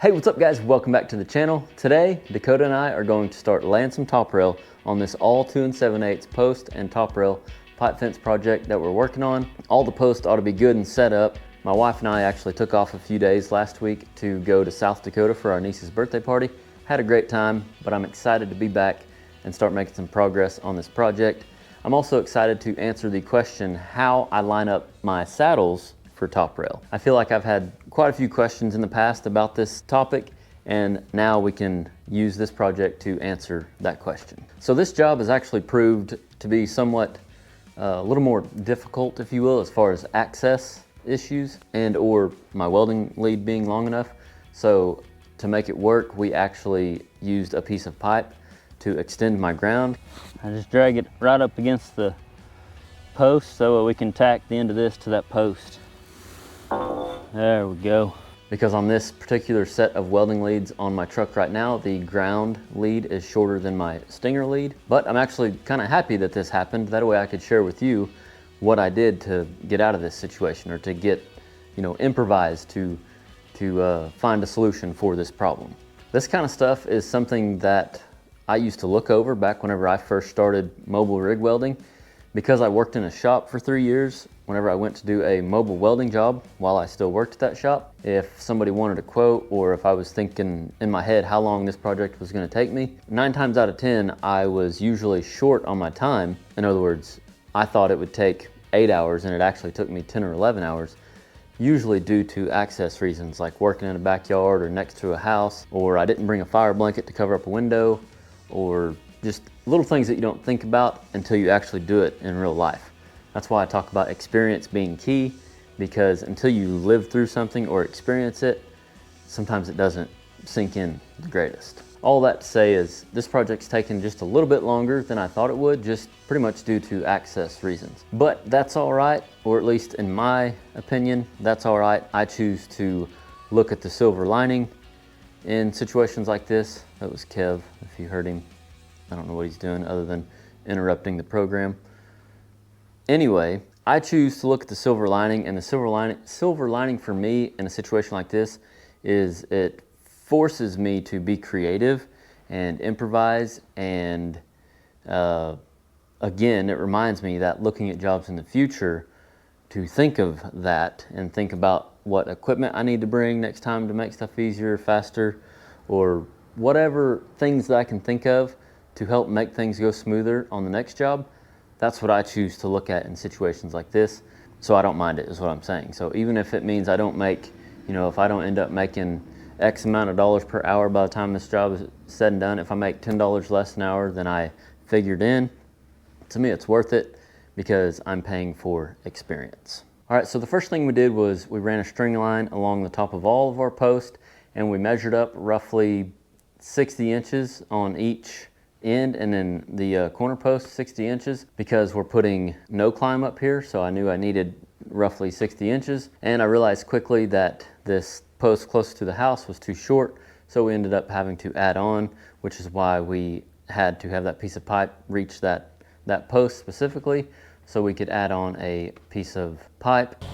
Hey, what's up guys? Welcome back to the channel. Today, Dakota and I are going to start laying some top rail on this all 2 7/8 post and top rail pipe fence project that we're working on. All the posts ought to be good and set up. My wife and I actually took off a few days last week to go to South Dakota for our niece's birthday party. Had a great time, but I'm excited to be back and start making some progress on this project. I'm also excited to answer the question how I line up my saddles for top rail. I feel like I've had quite a few questions in the past about this topic, and now we can use this project to answer that question. So this job has actually proved to be somewhat a little more difficult, if you will, as far as access issues and or my welding lead being long enough. So to make it work, we actually used a piece of pipe to extend my ground. I just drag it right up against the post so we can tack the end of this to that post. There we go. Because on this particular set of welding leads on my truck right now, the ground lead is shorter than my stinger lead. But I'm actually kind of happy that this happened. That way I could share with you what I did to get out of this situation, or to get, improvise to find a solution for this problem. This kind of stuff is something that I used to look over back whenever I first started mobile rig welding. Because I worked in a shop for 3 years, whenever I went to do a mobile welding job while I still worked at that shop, if somebody wanted a quote, or if I was thinking in my head how long this project was going to take me, 9 times out of 10 I was usually short on my time. In other words, I thought it would take 8 hours and it actually took me 10 or 11 hours, usually due to access reasons like working in a backyard or next to a house, or I didn't bring a fire blanket to cover up a window, or just little things that you don't think about until you actually do it in real life. That's why I talk about experience being key, because until you live through something or experience it, sometimes it doesn't sink in the greatest. All that to say is this project's taken just a little bit longer than I thought it would, just pretty much due to access reasons. But that's all right, or at least in my opinion, that's all right. I choose to look at the silver lining in situations like this. That was Kev, if you heard him. I don't know what he's doing other than interrupting the program. Anyway, I choose to look at the silver lining, and the silver lining for me in a situation like this is it forces me to be creative and improvise, and again, it reminds me that looking at jobs in the future, to think of that and think about what equipment I need to bring next time to make stuff easier, faster, or whatever things that I can think of to help make things go smoother on the next job. That's what I choose to look at in situations like this. So I don't mind it, is what I'm saying. So even if it means I don't make, if I don't end up making X amount of dollars per hour by the time this job is said and done, if I make $10 less an hour than I figured in, to me it's worth it, because I'm paying for experience. All right, so the first thing we did was we ran a string line along the top of all of our posts, and we measured up roughly 60 inches on each end, and then the corner post 60 inches, because we're putting no climb up here. So I knew I needed roughly 60 inches, and I realized quickly that this post close to the house was too short, so we ended up having to add on, which is why we had to have that piece of pipe reach that post specifically, so we could add on a piece of pipe.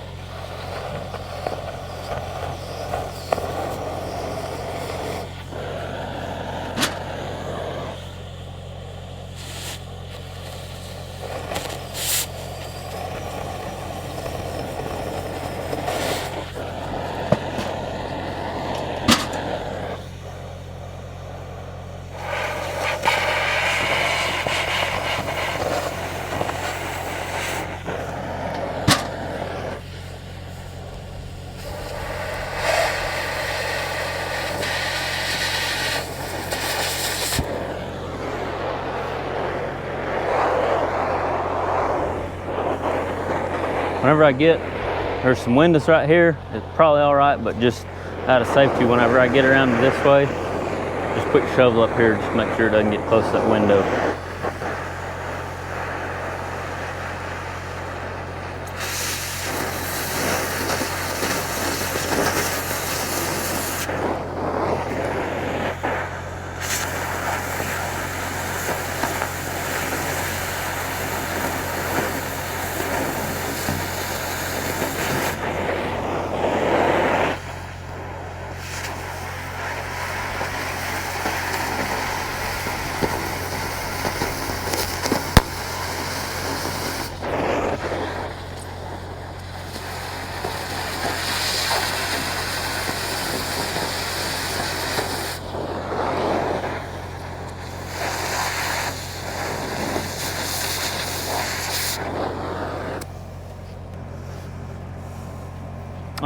Whenever I get, there's some windows right here, it's probably all right, but just out of safety, whenever I get around this way, just put your shovel up here, just make sure it doesn't get close to that window.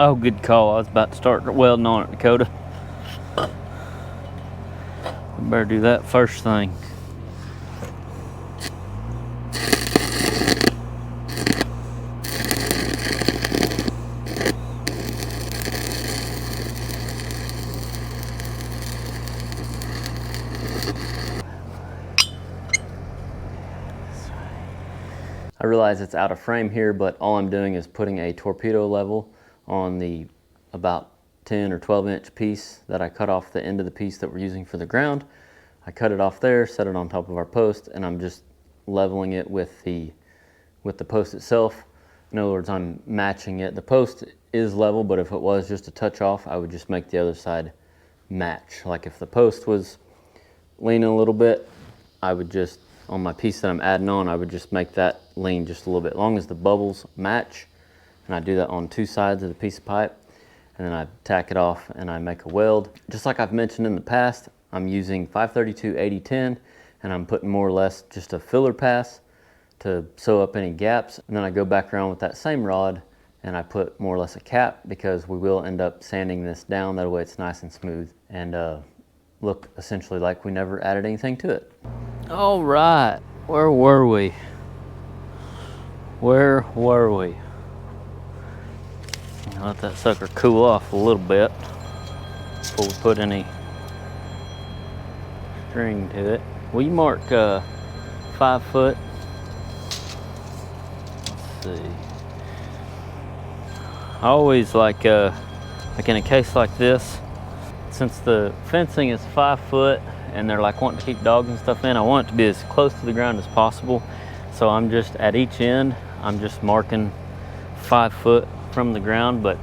Oh, good call. I was about to start welding on it, Dakota. We better do that first thing. I realize it's out of frame here, but all I'm doing is putting a torpedo level on the about 10 or 12 inch piece that I cut off the end of the piece that we're using for the ground. I cut it off there, set it on top of our post, and I'm just leveling it with the post itself. In other words, I'm matching it. The post is level, but if it was just a touch off, I would just make the other side match. Like if the post was leaning a little bit, I would just, on my piece that I'm adding on, I would just make that lean just a little bit. As long as the bubbles match, and I do that on two sides of the piece of pipe, and then I tack it off and I make a weld. Just like I've mentioned in the past, I'm using 532 8010, and I'm putting more or less just a filler pass to sew up any gaps. And then I go back around with that same rod and I put more or less a cap, because we will end up sanding this down. That way it's nice and smooth and look essentially like we never added anything to it. All right, where were we? Where were we? I'll let that sucker cool off a little bit before we put any string to it. Will you mark 5 foot? Let's see. I always like in a case like this, since the fencing is 5 foot and they're like wanting to keep dogs and stuff in, I want it to be as close to the ground as possible. So I'm just at each end, I'm just marking 5 foot from the ground. But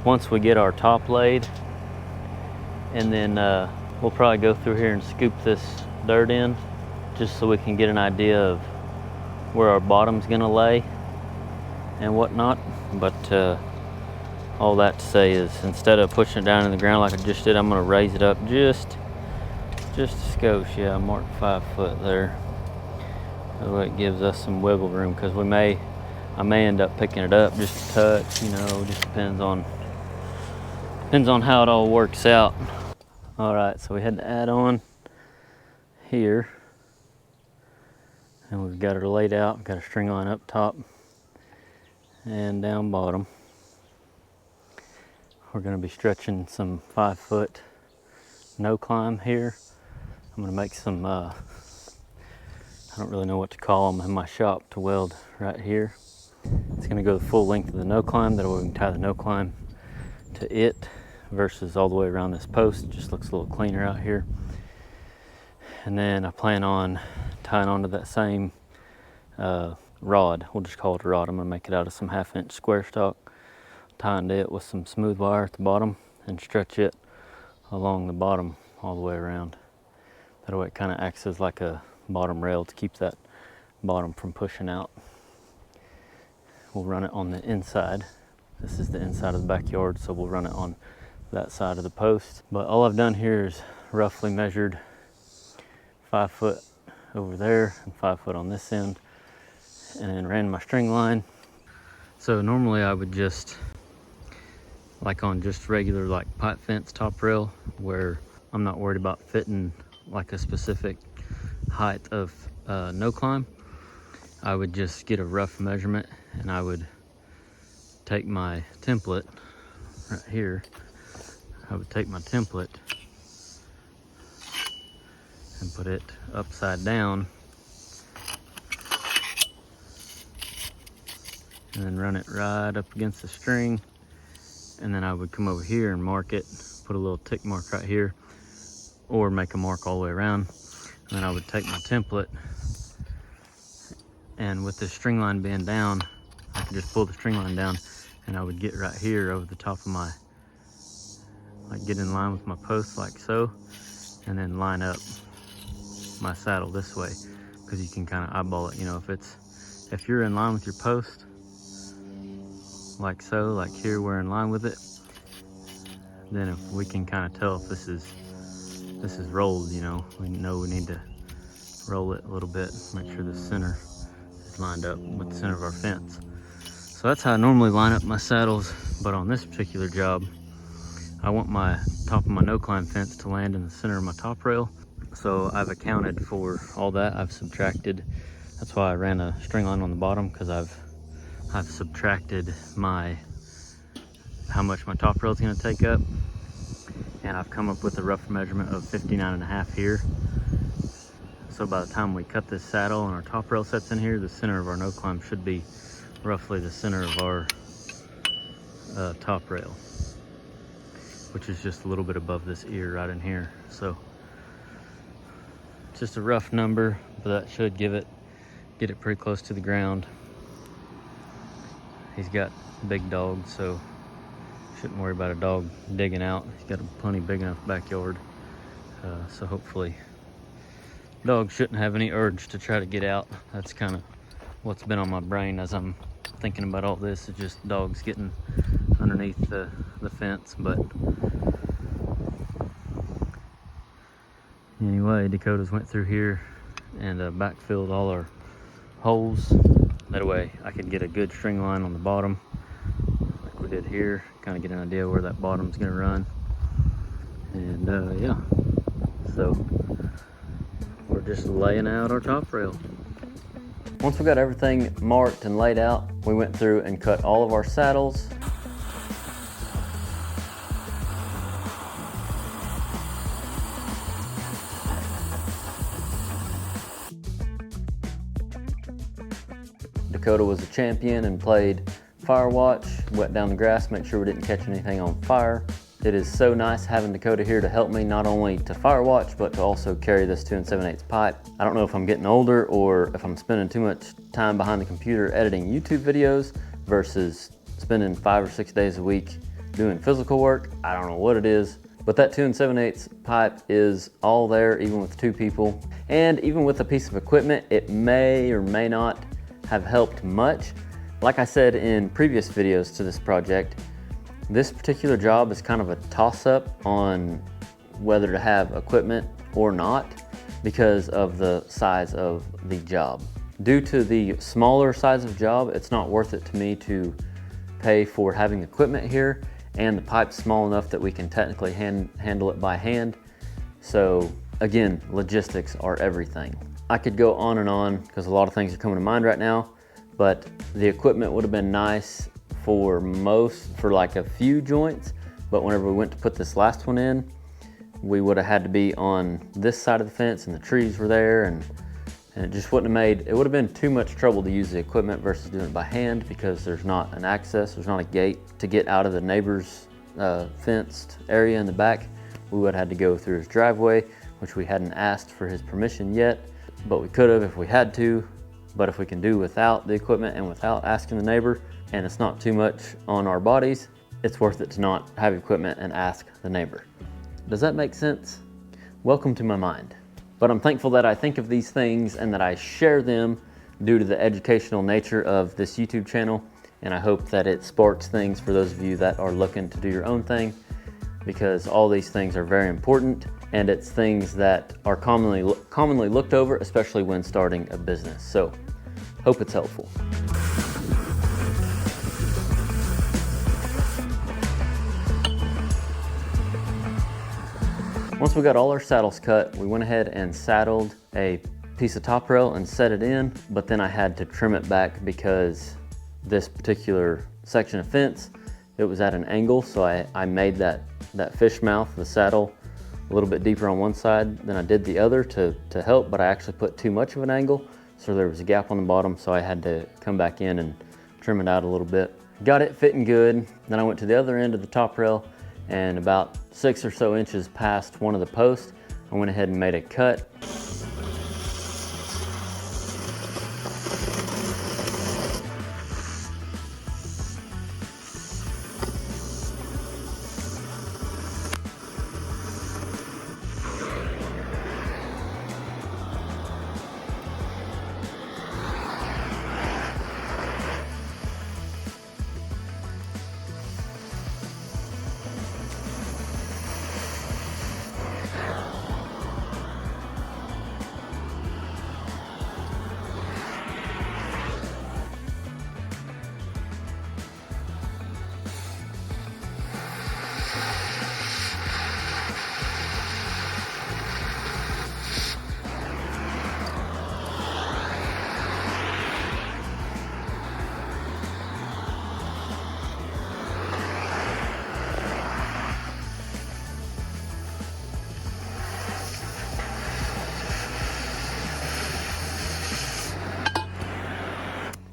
once we get our top laid, and then we'll probably go through here and scoop this dirt in just so we can get an idea of where our bottom's gonna lay and whatnot. But all that to say is, instead of pushing it down in the ground like I just did, I'm gonna raise it up just a skosh. Yeah, I marked 5 foot there. That way it gives us some wiggle room, because I may end up picking it up just a touch, you know, just depends on how it all works out. All right, so we had to add on here, and we've got her laid out. We've got a string line up top and down bottom. We're going to be stretching some 5 foot no climb here. I'm going to make some I don't really know what to call them in my shop to weld right here. It's going to go the full length of the no climb. That way we can tie the no climb to it versus all the way around this post. It just looks a little cleaner out here. And then I plan on tying onto that same rod. We'll just call it a rod. I'm going to make it out of some 1/2 inch square stock, tying it with some smooth wire at the bottom and stretch it along the bottom all the way around. That way it kind of acts as like a bottom rail to keep that bottom from pushing out. We'll run it on the inside. This is the inside of the backyard, so we'll run it on that side of the post. But all I've done here is roughly measured 5 foot over there and 5 foot on this end, and then ran my string line. So normally I would just, like on just regular like pipe fence top rail, where I'm not worried about fitting like a specific height of no climb, I would just get a rough measurement, and I would take my template right here. I would take my template and put it upside down, and then run it right up against the string. And then I would come over here and mark it, put a little tick mark right here, or make a mark all the way around. And then I would take my template, and with the string line being down, I could just pull the string line down, and I would get right here over the top of my, like get in line with my post like so, and then line up my saddle this way, because you can kind of eyeball it. You know, if you're in line with your post like so, like here we're in line with it, then if we can kind of tell if this is rolled, you know we need to roll it a little bit, make sure the center is lined up with the center of our fence. So that's how I normally line up my saddles But on this particular job, I want my top of my no-climb fence to land in the center of my top rail. So I've accounted for all that. I've subtracted, that's why I ran a string line on the bottom, because I've subtracted how much my top rail is going to take up, and I've come up with a rough measurement of 59.5 here. So by the time we cut this saddle and our top rail sets in here, the center of our no climb should be roughly the center of our top rail, which is just a little bit above this ear right in here. So just a rough number, but that should get it pretty close to the ground. He's got big dogs, so shouldn't worry about a dog digging out. He's got a plenty big enough backyard, so hopefully dogs shouldn't have any urge to try to get out. That's kind of what's been on my brain as I'm thinking about all this, is just dogs getting underneath the fence. But anyway, Dakota's went through here and backfilled all our holes. That way I could get a good string line on the bottom like we did here, kind of get an idea where that bottom's gonna run. And yeah, so we're just laying out our top rail. Once we got everything marked and laid out, we went through and cut all of our saddles. Dakota was a champion and played fire watch, wet down the grass, make sure we didn't catch anything on fire. It is so nice having Dakota here to help me, not only to fire watch, but to also carry this 2 7/8 pipe. I don't know if I'm getting older or if I'm spending too much time behind the computer editing YouTube videos versus spending 5 or 6 days a week doing physical work. I don't know what it is, but that 2 7/8 pipe is all there, even with 2 people. And even with a piece of equipment, it may or may not have helped much. Like I said in previous videos to this project, this particular job is kind of a toss-up on whether to have equipment or not because of the size of the job. Due to the smaller size of job, it's not worth it to me to pay for having equipment here, and the pipe's small enough that we can technically handle it by hand. So again, logistics are everything. I could go on because a lot of things are coming to mind right now, but the equipment would have been nice for like a few joints, but whenever we went to put this last one in, we would have had to be on this side of the fence and the trees were there, and it just wouldn't have it would have been too much trouble to use the equipment versus doing it by hand, because there's not an access, there's not a gate to get out of the neighbor's fenced area in the back. We would have had to go through his driveway, which we hadn't asked for his permission yet, but we could have if we had to. But if we can do without the equipment and without asking the neighbor, and it's not too much on our bodies, it's worth it to not have equipment and ask the neighbor. Does that make sense? Welcome to my mind. But I'm thankful that I think of these things and that I share them due to the educational nature of this YouTube channel. And I hope that it sparks things for those of you that are looking to do your own thing, because all these things are very important, and it's things that are commonly looked over, especially when starting a business. So hope it's helpful. Once we got all our saddles cut, we went ahead and saddled a piece of top rail and set it in, but then I had to trim it back because this particular section of fence, it was at an angle, so I made that fish mouth, the saddle, a little bit deeper on one side than I did the other to help, but I actually put too much of an angle, so there was a gap on the bottom, so I had to come back in and trim it out a little bit. Got it fitting good. Then I went to the other end of the top rail, and about 6 or so inches past one of the posts, I went ahead and made a cut.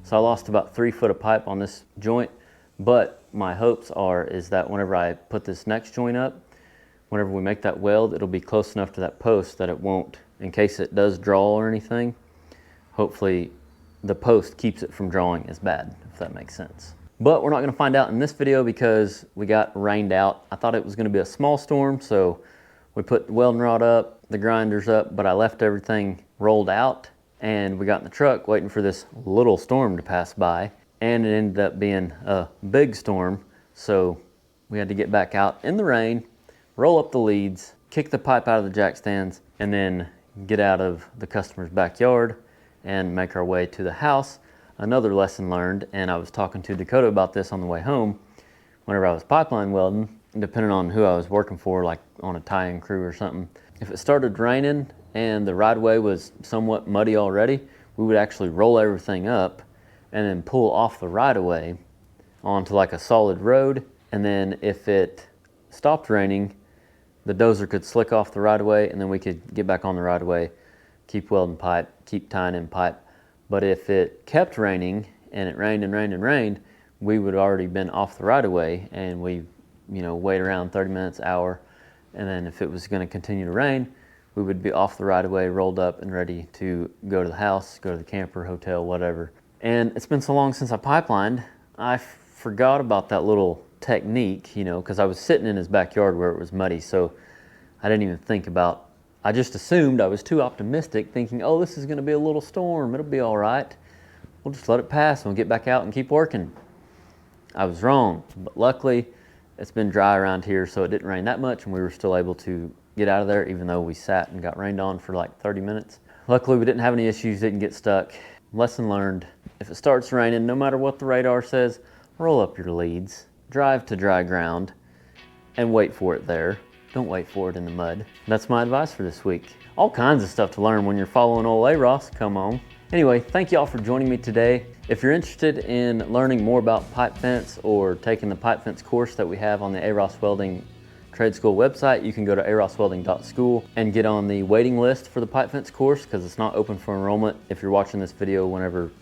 So I lost about 3 foot of pipe on this joint, but my hopes is that whenever I put this next joint up, whenever we make that weld, it'll be close enough to that post that it won't, in case it does draw or anything, hopefully the post keeps it from drawing as bad, if that makes sense. But we're not gonna find out in this video because we got rained out. I thought it was gonna be a small storm, so we put the welding rod up, the grinders up, but I left everything rolled out, and we got in the truck waiting for this little storm to pass by, and it ended up being a big storm, so we had to get back out in the rain, roll up the leads, kick the pipe out of the jack stands, and then get out of the customer's backyard and make our way to the house. Another lesson learned, and I was talking to Dakota about this on the way home, whenever I was pipeline welding, depending on who I was working for, like on a tie-in crew or something. If it started raining and the right-of-way was somewhat muddy already, we would actually roll everything up and then pull off the right-of-way onto like a solid road. And then if it stopped raining, the dozer could slick off the right-of-way, and then we could get back on the right-of-way, keep welding pipe, keep tying in pipe. But if it kept raining and it rained and rained and rained, we would have already been off the right-of-way, and we, wait around 30 minutes, hour, and then if it was going to continue to rain, we would be off the right-of-way, rolled up and ready to go to the house, go to the camper, hotel, whatever. And it's been so long since I pipelined, I forgot about that little technique, because I was sitting in his backyard where it was muddy, so I didn't even think about, I just assumed, I was too optimistic, thinking, oh, this is going to be a little storm, it'll be all right. We'll just let it pass and we'll get back out and keep working. I was wrong, but luckily it's been dry around here, so it didn't rain that much, and we were still able to get out of there, even though we sat and got rained on for like 30 minutes. Luckily, we didn't have any issues, didn't get stuck. Lesson learned, if it starts raining, no matter what the radar says, roll up your leads, drive to dry ground, and wait for it there. Don't wait for it in the mud. That's my advice for this week. All kinds of stuff to learn when you're following old Aross, come on. Anyway, thank y'all for joining me today. If you're interested in learning more about pipe fence or taking the pipe fence course that we have on the Aross Welding Trade School website, you can go to arosswelding.school and get on the waiting list for the pipe fence course, because it's not open for enrollment if you're watching this video whenever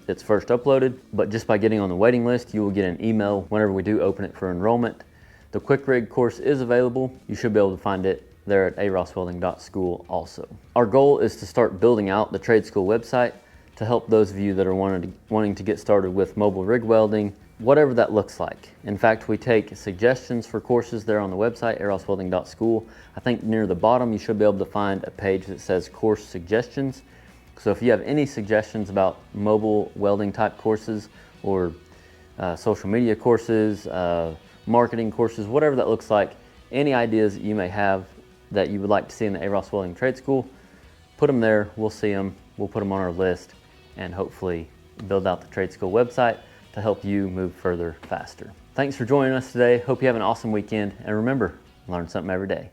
it's first uploaded. But just by getting on the waiting list, you will get an email whenever we do open it for enrollment. The quick rig course is available. You should be able to find it there at arosswelding.school also. Our goal is to start building out the trade school website to help those of you that are wanting to get started with mobile rig welding, whatever that looks like. In fact, we take suggestions for courses there on the website, arosswelding.school. I think near the bottom you should be able to find a page that says course suggestions. So if you have any suggestions about mobile welding type courses or social media courses, marketing courses, whatever that looks like, any ideas that you may have that you would like to see in the Aross Welding Trade School, put them there, we'll see them, we'll put them on our list, and hopefully build out the trade school website to help you move further faster. Thanks for joining us today. Hope you have an awesome weekend, and remember, learn something every day.